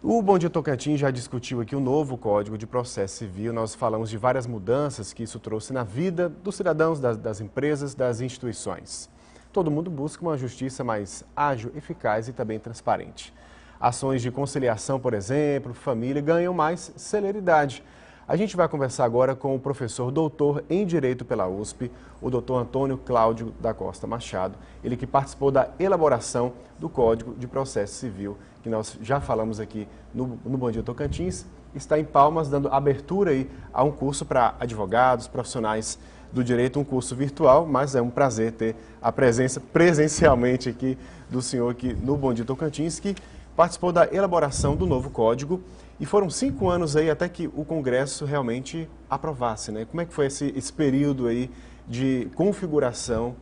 O Bom Dia Tocantins já discutiu aqui o novo Código de Processo Civil. Nós falamos de várias mudanças que isso trouxe na vida dos cidadãos, das empresas, das instituições. Todo mundo busca uma justiça mais ágil, eficaz e também transparente. Ações de conciliação, por exemplo, família, ganham mais celeridade. A gente vai conversar agora com o professor doutor em Direito pela USP, o doutor Antônio Cláudio da Costa Machado, ele que participou da elaboração do Código de Processo Civil, que nós já falamos aqui no Bom Dia Tocantins, está em Palmas dando abertura aí a um curso para advogados, profissionais do direito, um curso virtual, mas é um prazer ter a presença presencialmente aqui do senhor aqui no Bom Dia Tocantins, que participou da elaboração do novo código e foram 5 anos aí até que o Congresso realmente aprovasse, né? Como é que foi esse período aí de configuração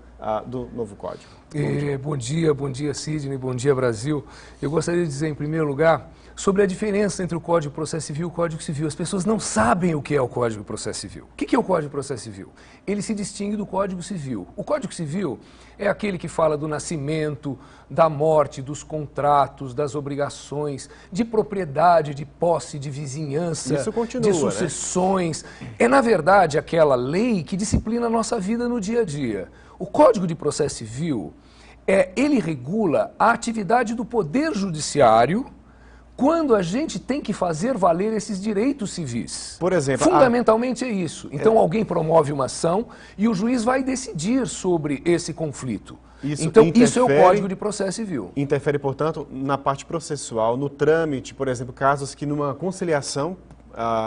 do novo código? Bom dia Sidney, bom dia Brasil. Eu gostaria de dizer em primeiro lugar sobre a diferença entre o Código de Processo Civil e o Código Civil. As pessoas não sabem o que é o Código de Processo Civil. O que é o Código de Processo Civil? Ele se distingue do Código Civil. O Código Civil é aquele que fala do nascimento, da morte, dos contratos, das obrigações, de propriedade, de posse, de vizinhança, isso continua, de sucessões. Né? É, na verdade, aquela lei que disciplina a nossa vida no dia a dia. O Código de Processo Civil, ele regula a atividade do Poder Judiciário quando a gente tem que fazer valer esses direitos civis. Por exemplo, fundamentalmente é isso. Então alguém promove uma ação e o juiz vai decidir sobre esse conflito. Isso é o Código de Processo Civil. Interfere, portanto, na parte processual, no trâmite, por exemplo, casos que numa conciliação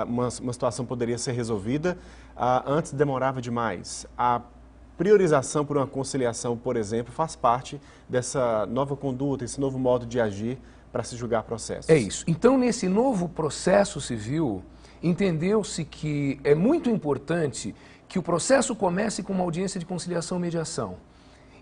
uma situação poderia ser resolvida, antes demorava demais. A priorização por uma conciliação, por exemplo, faz parte dessa nova conduta, esse novo modo de agir para se julgar processos. É isso. Então, nesse novo processo civil, entendeu-se que é muito importante que o processo comece com uma audiência de conciliação e mediação.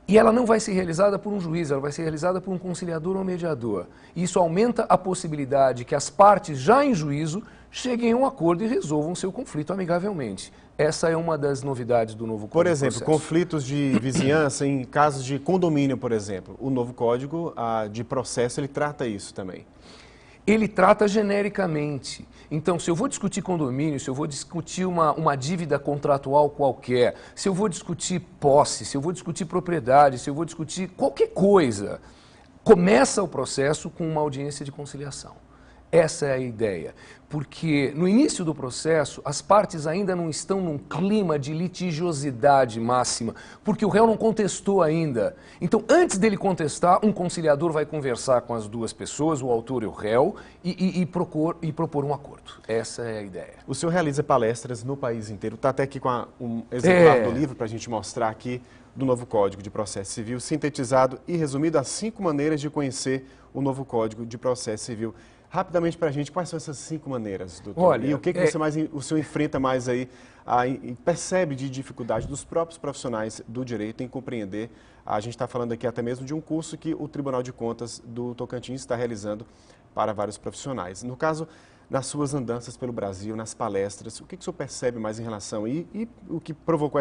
E ela não vai ser realizada por um juiz, ela vai ser realizada por um conciliador ou mediador. E isso aumenta a possibilidade que as partes, já em juízo, cheguem a um acordo e resolvam seu conflito amigavelmente. Essa é uma das novidades do novo Código. Por exemplo, conflitos de vizinhança em casos de condomínio, por exemplo. O novo Código de Processo, ele trata isso também. Ele trata genericamente. Então, se eu vou discutir condomínio, se eu vou discutir uma dívida contratual qualquer, se eu vou discutir posse, se eu vou discutir propriedade, se eu vou discutir qualquer coisa, começa o processo com uma audiência de conciliação. Essa é a ideia, porque no início do processo as partes ainda não estão num clima de litigiosidade máxima, porque o réu não contestou ainda. Então, antes dele contestar, um conciliador vai conversar com as duas pessoas, o autor e o réu, e propor um acordo. Essa é a ideia. O senhor realiza palestras no país inteiro, está até aqui com um exemplar do livro para a gente mostrar aqui do novo Código de Processo Civil, sintetizado e resumido as 5 maneiras de conhecer o novo Código de Processo Civil. Rapidamente para a gente, quais são essas 5 maneiras, doutor? Olha, e o que o senhor enfrenta mais aí, e percebe de dificuldade dos próprios profissionais do direito em compreender? A gente está falando aqui até mesmo de um curso que o Tribunal de Contas do Tocantins está realizando para vários profissionais. No caso, nas suas andanças pelo Brasil, nas palestras, o que o senhor percebe mais em relação e o que provocou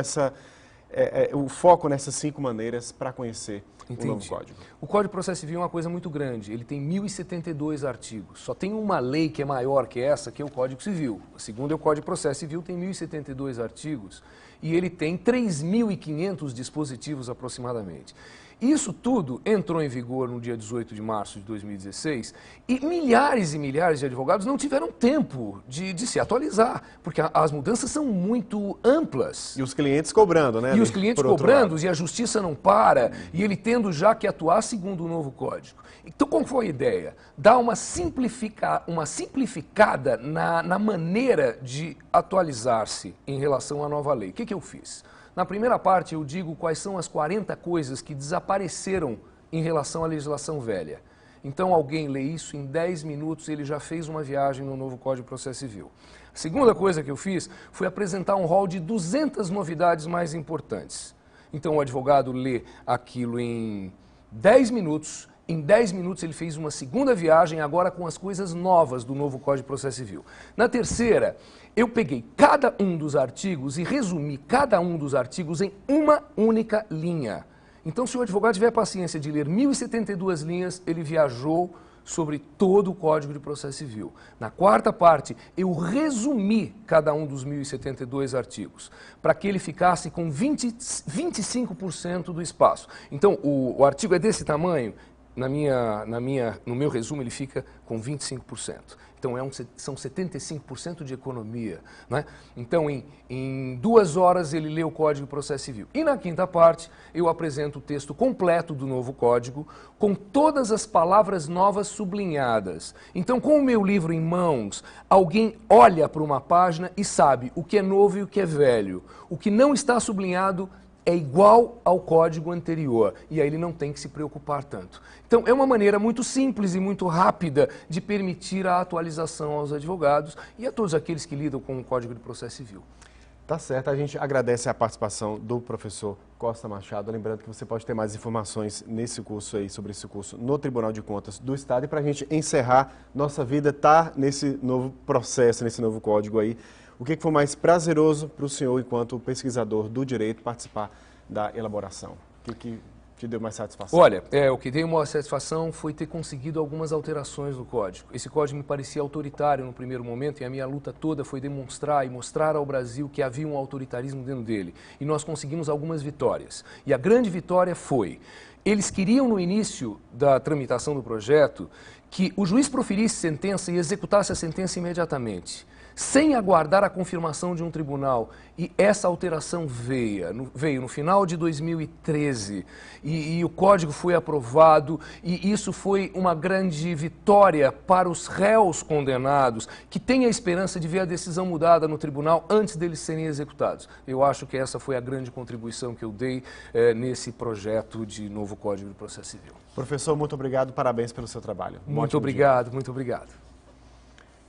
o foco nessas 5 maneiras para conhecer o novo código? O Código de Processo Civil é uma coisa muito grande. Ele tem 1.072 artigos. Só tem uma lei que é maior que essa, que é o Código Civil. A segunda é o Código de Processo Civil, tem 1.072 artigos e ele tem 3.500 dispositivos aproximadamente. Isso tudo entrou em vigor no dia 18 de março de 2016 e milhares de advogados não tiveram tempo de se atualizar, porque as mudanças são muito amplas. E os clientes cobrando, né? E os clientes cobrando, e a justiça não para, e ele tendo já que atuar segundo o novo código. Então, qual foi a ideia? Dar uma simplificada na maneira de atualizar-se em relação à nova lei. O que eu fiz? Na primeira parte, eu digo quais são as 40 coisas que desapareceram em relação à legislação velha. Então, alguém lê isso, em 10 minutos ele já fez uma viagem no novo Código de Processo Civil. A segunda coisa que eu fiz foi apresentar um rol de 200 novidades mais importantes. Então, o advogado lê aquilo em 10 minutos. Em 10 minutos ele fez uma segunda viagem, agora com as coisas novas do novo Código de Processo Civil. Na terceira, eu peguei cada um dos artigos e resumi cada um dos artigos em uma única linha. Então, se o advogado tiver paciência de ler 1.072 linhas, ele viajou sobre todo o Código de Processo Civil. Na quarta parte, eu resumi cada um dos 1.072 artigos, para que ele ficasse com 25% do espaço. Então, o artigo é desse tamanho, no meu resumo ele fica com 25%. Então são 75% de economia. Né? Então em 2 horas ele lê o Código de Processo Civil. E na quinta parte eu apresento o texto completo do novo Código, com todas as palavras novas sublinhadas. Então com o meu livro em mãos, alguém olha para uma página e sabe o que é novo e o que é velho. O que não está sublinhado é igual ao código anterior, e aí ele não tem que se preocupar tanto. Então, é uma maneira muito simples e muito rápida de permitir a atualização aos advogados e a todos aqueles que lidam com o Código de Processo Civil. Tá certo, a gente agradece a participação do professor Costa Machado, lembrando que você pode ter mais informações nesse curso aí, sobre esse curso no Tribunal de Contas do Estado, e para a gente encerrar, nossa vida tá nesse novo processo, nesse novo código aí. O que foi mais prazeroso para o senhor, enquanto pesquisador do direito, participar da elaboração? O que te deu mais satisfação? Olha, o que deu maior satisfação foi ter conseguido algumas alterações no código. Esse código me parecia autoritário no primeiro momento, e a minha luta toda foi demonstrar e mostrar ao Brasil que havia um autoritarismo dentro dele. E nós conseguimos algumas vitórias. E a grande vitória foi: eles queriam, no início da tramitação do projeto, que o juiz proferisse sentença e executasse a sentença imediatamente, sem aguardar a confirmação de um tribunal. E essa alteração veio no final de 2013 e o código foi aprovado, e isso foi uma grande vitória para os réus condenados, que têm a esperança de ver a decisão mudada no tribunal antes deles serem executados. Eu acho que essa foi a grande contribuição que eu dei nesse projeto de novo Código de Processo Civil. Professor, muito obrigado, parabéns pelo seu trabalho. Muito obrigado, muito obrigado.